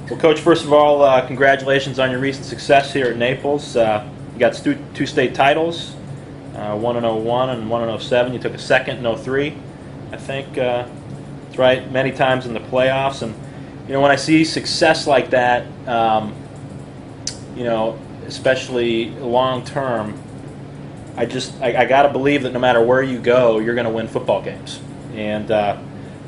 Well, Coach, first of all, congratulations on your recent success here at Naples. You got two state titles, one in '01 and one in '07. You took a second in '03, I think. That's right, many times in the playoffs. And, when I see success like that, especially long term, I got to believe that no matter where you go, you're going to win football games. And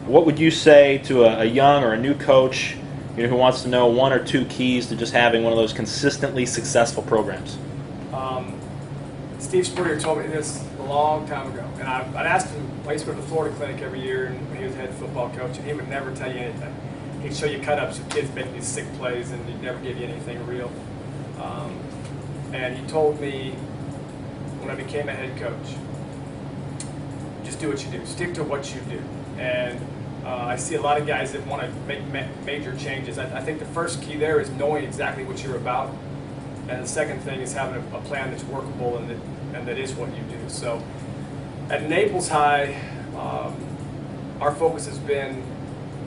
what would you say to a young or a new coach who wants to know one or two keys to just having one of those consistently successful programs? Steve Spurrier told me this a long time ago, and I'd asked him. I used to go to the Florida clinic every year, and when he was head football coach, and he would never tell you anything. He'd show you cut-ups of kids making these sick plays, and he'd never give you anything real. And he told me when I became a head coach, just do what you do, stick to what you do. And I see a lot of guys that want to make major changes. I think the first key there is knowing exactly what you're about, and the second thing is having a plan that's workable and that is what you do. So at Naples High, our focus has been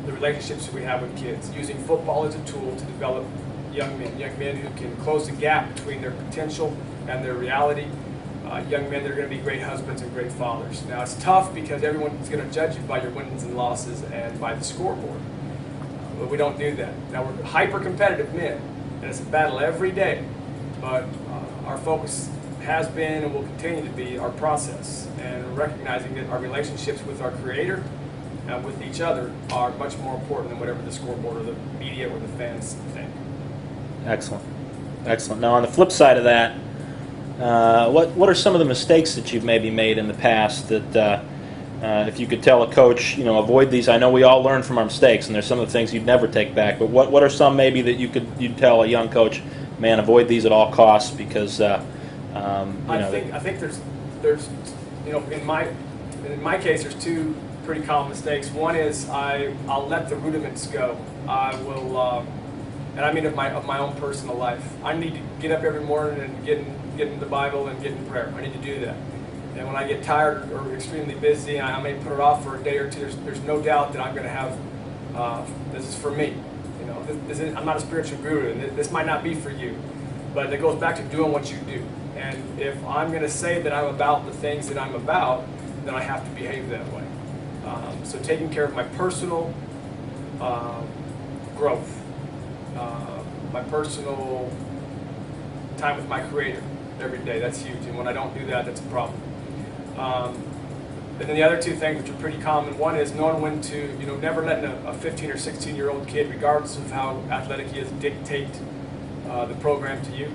the relationships that we have with kids, using football as a tool to develop young men who can close the gap between their potential and their reality. Young men that are going to be great husbands and great fathers. Now, it's tough because everyone's going to judge you by your wins and losses and by the scoreboard. But we don't do that. Now, we're hyper-competitive men, and it's a battle every day. But our focus has been and will continue to be our process, and recognizing that our relationships with our Creator and with each other are much more important than whatever the scoreboard or the media or the fans think. Excellent. Excellent. Now, on the flip side of that, what are some of the mistakes that you've maybe made in the past that if you could tell a coach, avoid these? I know we all learn from our mistakes, and there's some of the things you'd never take back. But what are some maybe that you'd tell a young coach, man, avoid these at all costs because I think there's in my case there's two pretty common mistakes. One is I'll let the rudiments go. I will. And I mean of my own personal life. I need to get up every morning and get in the Bible and get in prayer. I need to do that. And when I get tired or extremely busy, I may put it off for a day or two. There's no doubt that I'm going to have. This is for me. I'm not a spiritual guru, and this might not be for you. But it goes back to doing what you do. And if I'm going to say that I'm about the things that I'm about, then I have to behave that way. So taking care of my personal growth. My personal time with my Creator every day, that's huge. And when I don't do that, that's a problem. And then the other two things which are pretty common, one is knowing when to, never letting a 15 or 16-year-old kid, regardless of how athletic he is, dictate the program to you.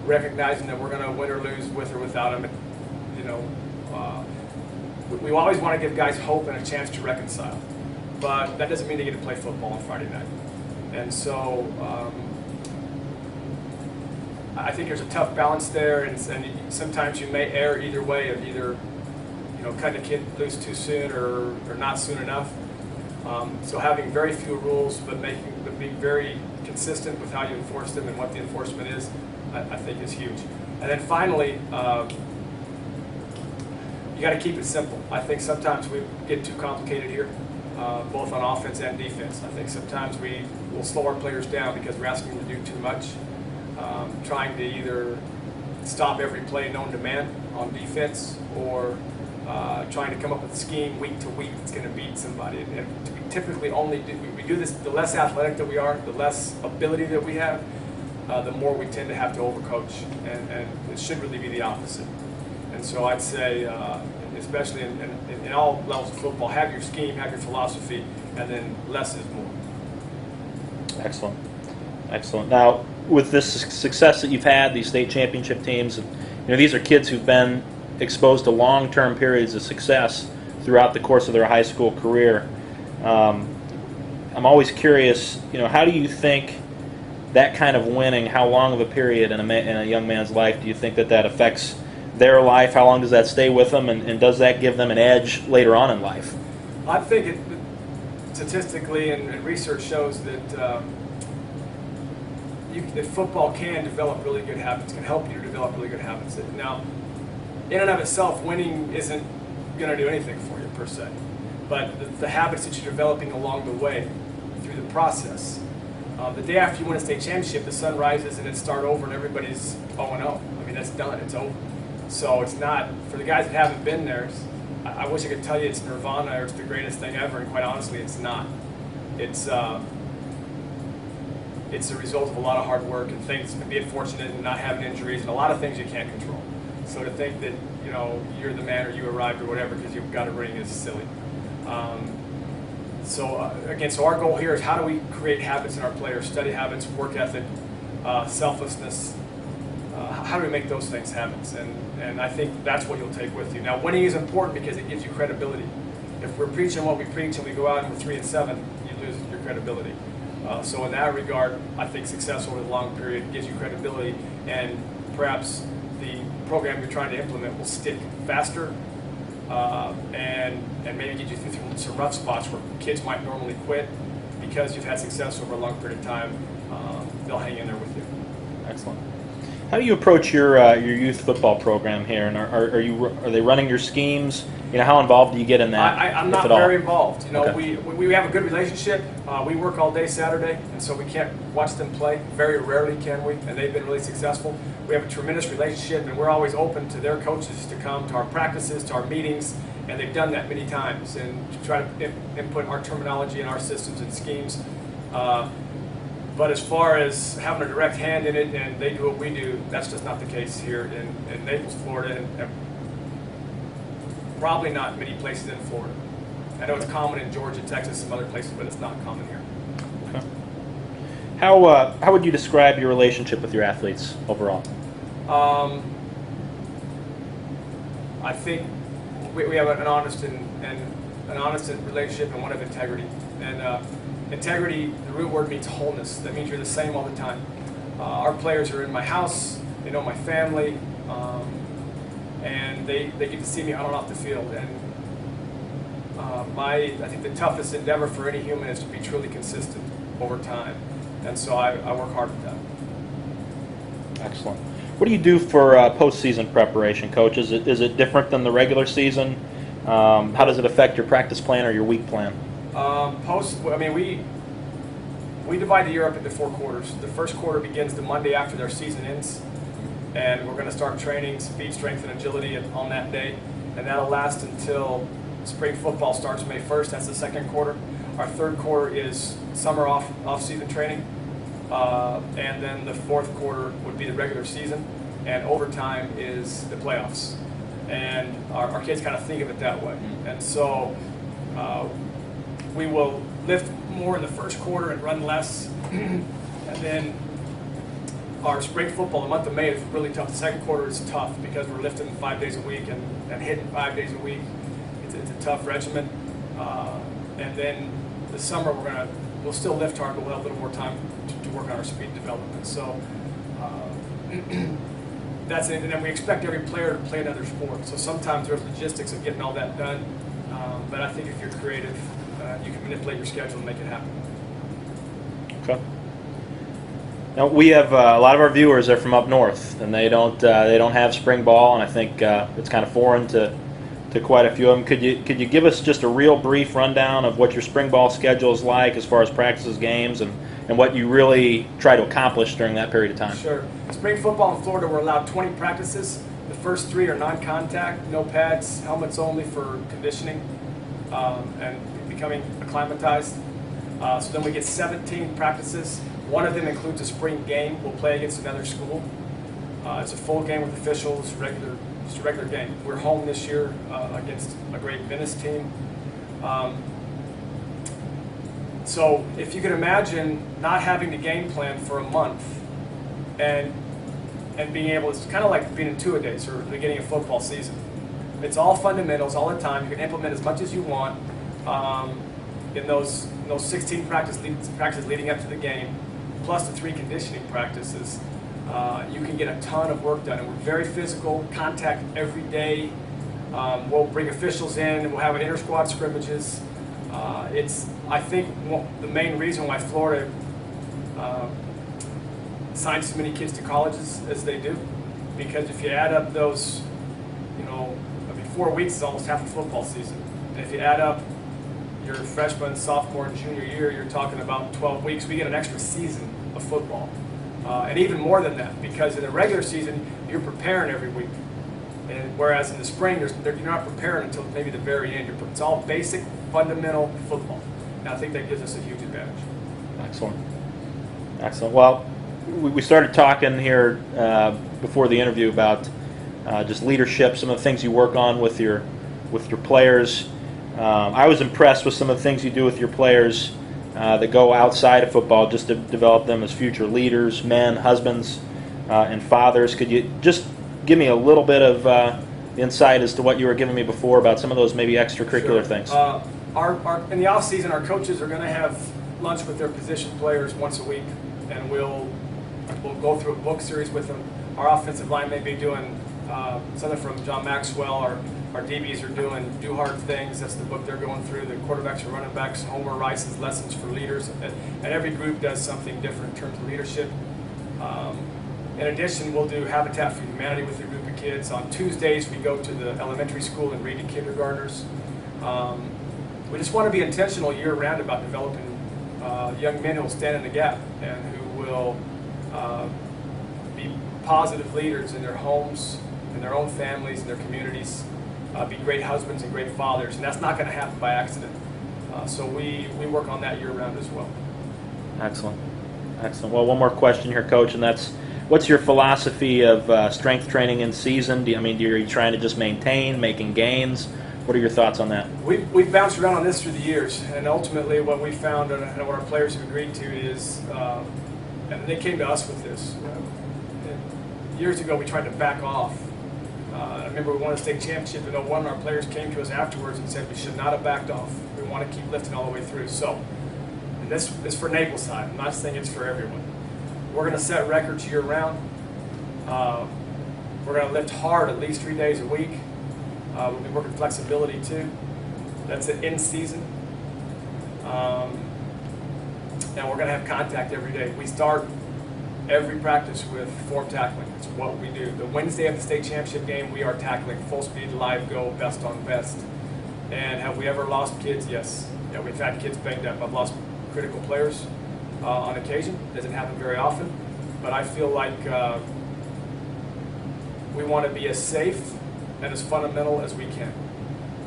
Recognizing that we're going to win or lose with or without him. We always want to give guys hope and a chance to reconcile. But that doesn't mean they get to play football on Friday night. And so I think there's a tough balance there, and sometimes you may err either way of either cutting a kid loose too soon or not soon enough. So having very few rules, but being very consistent with how you enforce them and what the enforcement is, I think is huge. And then finally, you got to keep it simple. I think sometimes we get too complicated here, both on offense and defense. I think sometimes we will slow our players down because we're asking them to do too much, trying to either stop every play known to man on defense or trying to come up with a scheme week to week that's going to beat somebody. And we typically only do this, the less athletic that we are, the less ability that we have, the more we tend to have to overcoach. And it should really be the opposite. And so I'd say, especially in all levels of football, have your scheme, have your philosophy, and then less is more. Excellent. Excellent. Now, with this success that you've had, these state championship teams, these are kids who've been exposed to long-term periods of success throughout the course of their high school career. I'm always curious, how do you think that kind of winning, how long of a period in a young man's life do you think that affects their life? How long does that stay with them, and does that give them an edge later on in life? I think statistically and research shows that that football can develop really good habits, can help you to develop really good habits. Now, in and of itself, winning isn't going to do anything for you per se, but the habits that you're developing along the way through the process The day after you win a state championship, the sun rises and it start over and everybody's 0-0. I mean, that's done. It's over. So it's not, for the guys that haven't been there, I wish I could tell you it's nirvana or it's the greatest thing ever, and quite honestly, it's not. It's a result of a lot of hard work and things, and being fortunate and not having injuries and a lot of things you can't control. So to think that, you know, you're the man or you arrived or whatever because you've got a ring is silly. Again, so our goal here is how do we create habits in our players, study habits, work ethic, selflessness. How do we make those things habits? And I think that's what you'll take with you. Now, winning is important because it gives you credibility. If we're preaching what we preach and we go out and we're 3-7, you lose your credibility. So in that regard, I think success over the long period gives you credibility, and perhaps the program you're trying to implement will stick faster and maybe get you through some rough spots where kids might normally quit. Because you've had success over a long period of time, they'll hang in there with you. Excellent. How do you approach your youth football program here? And are they running your schemes? You know, how involved do you get in that? I'm if not at all? very involved. You know, Okay. we have a good relationship. We work all day Saturday, and so we can't watch them play. Very rarely can we, and they've been really successful. We have a tremendous relationship, and we're always open to their coaches to come to our practices, to our meetings, and they've done that many times, and to try to input our terminology and our systems and schemes. But as far as having a direct hand in it and they do what we do, that's just not the case here in Naples, Florida, and probably not many places in Florida. I know it's common in Georgia, Texas, some other places, but it's not common here. Okay. How would you describe your relationship with your athletes overall? I think we have an honest relationship and one of integrity. And integrity, the root word means wholeness. That means you're the same all the time. Our players are in my house, they know my family, and they get to see me on and off the field. And I think the toughest endeavor for any human is to be truly consistent over time. And so I work hard at that. Excellent. What do you do for postseason preparation, Coach? Is it different than the regular season? How does it affect your practice plan or your week plan? We divide the year up into 4 quarters. The first quarter begins the Monday after their season ends, and we're going to start training speed, strength, and agility on that day, and that'll last until spring football starts May 1st. That's the second quarter. Our third quarter is summer off-season training, and then the fourth quarter would be the regular season, and overtime is the playoffs. And our kids kind of think of it that way. And so we will lift more in the first quarter and run less. And then our spring football, the month of May, is really tough. The second quarter is tough because we're lifting 5 days a week and hitting 5 days a week. It's a tough regimen. And then the summer we'll still lift hard, but we'll have a little more time to work on our speed development. So that's it. And then we expect every player to play another sport. So sometimes there's logistics of getting all that done. But I think if you're creative, you can manipulate your schedule and make it happen. Okay. Now we have a lot of our viewers are from up north, and they don't have spring ball, and I think it's kind of foreign to quite a few of them. Could you give us just a real brief rundown of what your spring ball schedule is like as far as practices, games, and what you really try to accomplish during that period of time? Sure. Spring football in Florida, we're allowed 20 practices. The first 3 are non-contact, no pads, helmets only for conditioning and becoming acclimatized. So then we get 17 practices. One of them includes a spring game. We'll play against another school. It's a full game with officials, just a regular game. We're home this year against a great Venice team. So if you can imagine not having the game plan for a month and being able, it's kind of like being in two-a-days or the beginning of football season. It's all fundamentals all the time. You can implement as much as you want in those 16 practices leading up to the game, plus the 3 conditioning practices. You can get a ton of work done, and we're very physical, contact every day. We'll bring officials in, and we'll have inter-squad scrimmages. I think the main reason why Florida signs so many kids to colleges as they do, because if you add up those, 4 weeks is almost half a football season. And if you add up, your freshman, sophomore, and junior year, you're talking about 12 weeks. We get an extra season of football. And even more than that, because in the regular season, you're preparing every week. And whereas in the spring, you're not preparing until maybe the very end. It's all basic, fundamental football. And I think that gives us a huge advantage. Excellent. Excellent. Well, we started talking here before the interview about just leadership, some of the things you work on with your players. I was impressed with some of the things you do with your players that go outside of football, just to develop them as future leaders, men, husbands, and fathers. Could you just give me a little bit of insight as to what you were giving me before about some of those maybe extracurricular things? In the off season, our coaches are going to have lunch with their position players once a week, and we'll go through a book series with them. Our offensive line may be doing something from John Maxwell. Our DBs are doing Do Hard Things. That's the book they're going through. The quarterbacks and running backs, Homer Rice's Lessons for Leaders. And every group does something different in terms of leadership. In addition, we'll do Habitat for Humanity with a group of kids. On Tuesdays, we go to the elementary school and read to kindergartners. We just want to be intentional year-round about developing young men who will stand in the gap and who will be positive leaders in their homes, in their own families, in their communities, be great husbands and great fathers. And that's not going to happen by accident. So we work on that year-round as well. Excellent. Excellent. Well, one more question here, Coach, and that's, what's your philosophy of strength training in season? Are you trying to just maintain, making gains? What are your thoughts on that? We've bounced around on this through the years, and ultimately what we found and what our players have agreed to is, and they came to us with this. Years ago, we tried to back off. I remember we won a state championship in 01, our players came to us afterwards and said we should not have backed off. We want to keep lifting all the way through. So, and this is for Naples side. I'm not saying it's for everyone. We're going to set records year-round. We're going to lift hard at least 3 days a week. We'll be working flexibility too. That's it in season. And we're going to have contact every day. We start every practice with form tackling. That's what we do. The Wednesday of the state championship game, we are tackling full speed, live go, best on best. And have we ever lost kids? Yes. Yeah, we've had kids banged up. I've lost critical players on occasion. Doesn't happen very often. But I feel like we want to be as safe and as fundamental as we can.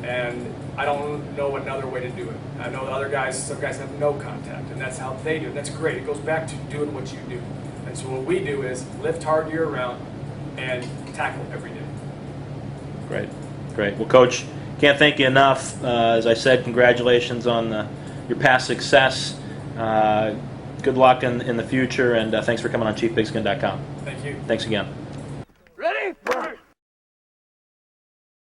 And I don't know another way to do it. I know some guys have no contact, and that's how they do it. That's great. It goes back to doing what you do. And so what we do is lift hard year-round and tackle every day. Great. Great. Well, Coach, can't thank you enough. As I said, congratulations on your past success. Good luck in the future, and thanks for coming on ChiefPigskin.com. Thank you. Thanks again.